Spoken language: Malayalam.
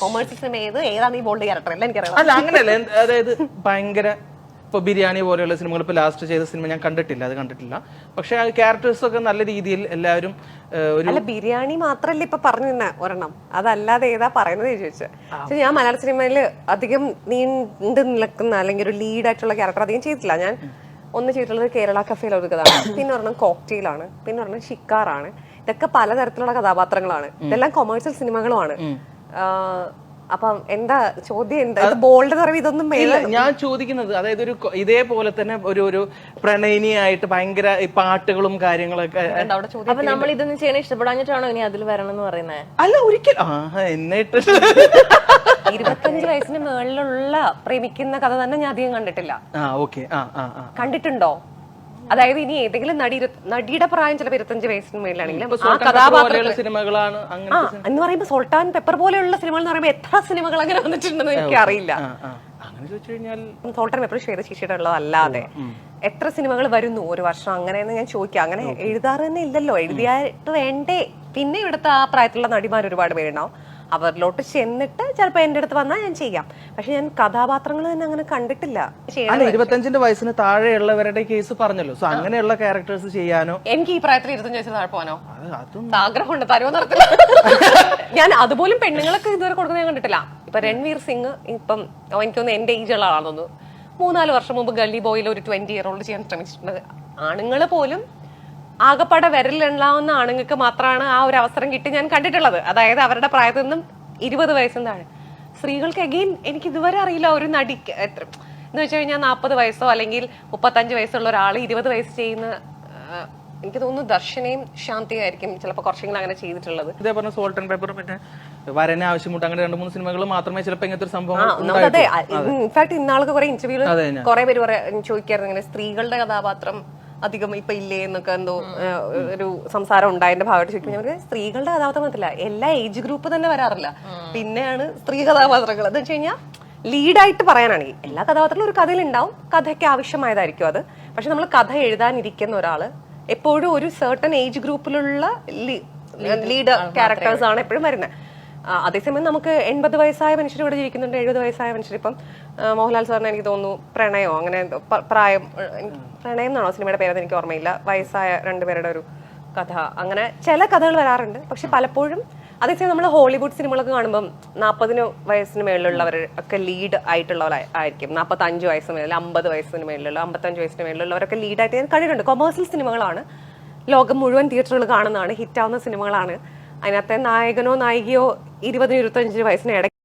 കൊമേഴ്സ്യൽ സിനിമ ഏതാണ് ഈ ബോൾഡ് ക്യാരക്ടർ എല്ലാം എനിക്കറിയാം. അല്ല അങ്ങനെയല്ല, അതായത് ഭയങ്കര ഇപ്പൊ ബിരിയാണി പോലെയുള്ള സിനിമകൾ ഇപ്പൊ ലാസ്റ്റ് ചെയ്ത സിനിമ ഞാൻ കണ്ടിട്ടില്ല. പക്ഷെ ആ ക്യാരക്ടേഴ്സ് ഒക്കെ നല്ല രീതിയിൽ എല്ലാവരും അല്ല ബിരിയാണി മാത്രല്ല ഇപ്പൊ പറഞ്ഞു തന്നെ ഒരെണ്ണം, അതല്ലാതെ ഏതാ പറയുന്നത് ചോദിച്ചത്. പക്ഷെ ഞാൻ മലയാള സിനിമയിൽ അധികം നീണ്ടു നിൽക്കുന്ന അല്ലെങ്കിൽ ഒരു ലീഡായിട്ടുള്ള ക്യാരക്ടർ അധികം ചെയ്തിട്ടില്ല. ഞാൻ ഒന്ന് ചെയ്തിട്ടുള്ളത് കേരള കഫേയിൽ ഒരു കഥ, പിന്നെ ഒരെണ്ണം കോക്ടെയിലാണ്, പിന്നെ ഒരെണ്ണം ഷിക്കാറാണ്. ഇതൊക്കെ പലതരത്തിലുള്ള കഥാപാത്രങ്ങളാണ്, ഇതെല്ലാം കൊമേഴ്സ്യൽ സിനിമകളുമാണ്. അപ്പം എന്താ ചോദ്യം, എന്താ ബോൾഡ് എന്ന് പറയുമ്പോൾ ഇതൊന്നും ഞാൻ ചോദിക്കുന്നത്, അതായത് ഒരു ഇതേപോലെ തന്നെ ഒരു പ്രണയിനിയായിട്ട് ഭയങ്കര പാട്ടുകളും കാര്യങ്ങളൊക്കെ. അപ്പൊ നമ്മൾ ഇതൊന്നും ചെയ്യണ ഇഷ്ടപ്പെടാഞ്ഞിട്ടാണോ ഇനി അതിൽ വരണം എന്ന് പറയുന്നത്? അല്ല ഒരിക്കലും എന്നിട്ട് 25 വയസ്സിന് മുകളിലുള്ള പ്രേമിക്കുന്ന കഥ തന്നെ ഞാൻ അധികം കണ്ടിട്ടില്ല. കണ്ടിട്ടുണ്ടോ? അതായത് ഇനി ഏതെങ്കിലും നടിയുടെ പ്രായം ചിലപ്പോൾ 25 വയസ്സിന് മേളിലാണെങ്കിലും ആ കഥാപാത്രം സിനിമകളാണ് എന്ന് പറയുമ്പോൾ സോൾട്ട് ആൻഡ് പെപ്പർ പോലെയുള്ള സിനിമകൾ എന്ന് പറയുമ്പോൾ എത്ര സിനിമകൾ അങ്ങനെ വന്നിട്ടുണ്ടെന്ന് എനിക്ക് അറിയില്ല. സോൾട്ട് ആൻഡ് പെപ്പർ ശ്വേതശീഷിയുടെ ഉള്ളതല്ലാതെ എത്ര സിനിമകൾ വരുന്നു ഒരു വർഷം അങ്ങനെയെന്ന് ഞാൻ ചോദിക്കാം. അങ്ങനെ എഴുതാറ് തന്നെ ഇല്ലല്ലോ, എഴുതിയായിട്ട് വേണ്ടേ. പിന്നെ ഇവിടുത്തെ ആ പ്രായത്തിലുള്ള നടിമാർ ഒരുപാട് പേരുണ്ടാവും, അവരിലോട്ട് ചെന്നിട്ട് ചിലപ്പോ എന്റെ അടുത്ത് വന്നാൽ ഞാൻ ചെയ്യാം. പക്ഷെ ഞാൻ കഥാപാത്രങ്ങൾ തന്നെ അങ്ങനെ കണ്ടിട്ടില്ല. 25 വയസ്സിന് താഴെയുള്ളവരുടെ കേസ് പറഞ്ഞല്ലോ, സോ അങ്ങനെയുള്ള ക്യാരക്ടേഴ്സ് ചെയ്യാനോ എനിക്ക് ഈ പ്രായത്തിൽ 25 വയസ്സിന് താഴെ പോകാനോ ആഗ്രഹമുണ്ട്, തരുമോ നടത്തില്ല. ഞാൻ അതുപോലും പെണ്ണുങ്ങളൊക്കെ ഇതുവരെ കൊടുക്കുന്നത് ഞാൻ കണ്ടിട്ടില്ല. ഇപ്പൊ രൺവീർ സിംഗ് ഇപ്പം എനിക്കൊന്ന് എന്റെ ഏജ് ഉള്ള ആളാണെന്ന് 3-4 വർഷം മുമ്പ് ഗല്ലി ബോയിൽ ഒരു 20 ഇയർ ഓൾഡ് ചെയ്യാൻ ശ്രമിച്ചിട്ടുണ്ട്. ആണുങ്ങൾ പോലും ആകപ്പാടെ വിരലിലുണ്ടാവുന്ന ആണുങ്ങൾക്ക് മാത്രമാണ് ആ ഒരു അവസരം കിട്ടി ഞാൻ കണ്ടിട്ടുള്ളത്. അതായത് അവരുടെ പ്രായത്തിൽ നിന്നും 20 വയസ്സിന് താഴെ. സ്ത്രീകൾക്ക് അഗെയിൻ എനിക്ക് ഇതുവരെ അറിയില്ല ഒരു നടിക്ക് എത്ര എന്ന് വെച്ച് കഴിഞ്ഞാൽ 40 വയസ്സോ അല്ലെങ്കിൽ 35 വയസ്സുള്ള ഒരാൾ 20 വയസ്സ് ചെയ്യുന്ന, എനിക്ക് തോന്നുന്നു ദർശനയും ശാന്തിയായിരിക്കും ചിലപ്പോൾ കുറച്ചെങ്കിലും അങ്ങനെ ചെയ്തിട്ടുള്ളത്. ഇതേ പറഞ്ഞ സോൾട്ട് ആൻഡ് പെപ്പർ പിന്നെ വരനെ ആവശ്യമുണ്ട്, അങ്ങനെ 2-3 സിനിമകൾ മാത്രമേ ചിലപ്പോൾ ഇങ്ങനത്തെ ഒരു സംഭവം. അതെ, ഇൻഫാക്ട് ഇന്നാൾക്ക് കുറെ ഇന്റർവ്യൂല് കുറെ പേര് ചോദിക്കായിരുന്നു ഇങ്ങനെ സ്ത്രീകളുടെ കഥാപാത്രം അധികം ഇപ്പൊ ഇല്ലേ എന്നൊക്കെ എന്തോ ഒരു സംസാരം ഉണ്ടായതിന്റെ ഭാഗമായിട്ട് ചോദിക്കുമ്പോൾ സ്ത്രീകളുടെ കഥാപാത്രം മാത്രമല്ല, എല്ലാ ഏജ് ഗ്രൂപ്പ് തന്നെ വരാറില്ല. പിന്നെയാണ് സ്ത്രീ കഥാപാത്രങ്ങൾ. എന്ന് വെച്ച് കഴിഞ്ഞാൽ ലീഡായിട്ട് പറയാനാണെങ്കിൽ എല്ലാ കഥാപാത്രങ്ങളും ഒരു കഥയിൽ ഉണ്ടാവും, കഥയ്ക്ക് ആവശ്യമായതായിരിക്കും അത്. പക്ഷെ നമ്മൾ കഥ എഴുതാനിരിക്കുന്ന ഒരാള് എപ്പോഴും ഒരു സർട്ടൺ ഏജ് ഗ്രൂപ്പിലുള്ള ലീഡ് ക്യാരക്ടേഴ്സ് ആണ് എപ്പോഴും വരുന്നത്. അതേസമയം നമുക്ക് 80 വയസ്സായ മനുഷ്യർ ഇവിടെ ജീവിക്കുന്നുണ്ട്, 70 വയസ്സായ മനുഷ്യർ. ഇപ്പം മോഹൻലാൽ സാറിന് എനിക്ക് തോന്നുന്നു പ്രണയോ അങ്ങനെ പ്രായം, പ്രണയം എന്നാണോ സിനിമയുടെ പേരെന്ന് എനിക്ക് ഓർമ്മയില്ല, വയസ്സായ 2 പേരുടെ ഒരു കഥ, അങ്ങനെ ചില കഥകൾ വരാറുണ്ട്. പക്ഷെ പലപ്പോഴും അതേസമയം നമ്മൾ ഹോളിവുഡ് സിനിമകളൊക്കെ കാണുമ്പം 40 വയസ്സിന് മേളിലുള്ളവർ ഒക്കെ ലീഡ് ആയിട്ടുള്ളവരായിരിക്കും. 45 വയസ്സിന് മേളിൽ, 50 വയസ്സിന് മേളിലുള്ള, 55 വയസ്സിന് മേളിലുള്ളവരൊക്കെ ലീഡായിട്ട് ഞാൻ കണ്ടിട്ടുണ്ട്. കൊമേഴ്സ്യൽ സിനിമകളാണ്, ലോകം മുഴുവൻ തിയേറ്ററുകൾ കാണുന്നതാണ്, ഹിറ്റാവുന്ന സിനിമകളാണ്. അതിനകത്തെ നായകനോ നായികയോ 20-25 വയസ്സിന് ഇടയ്ക്ക്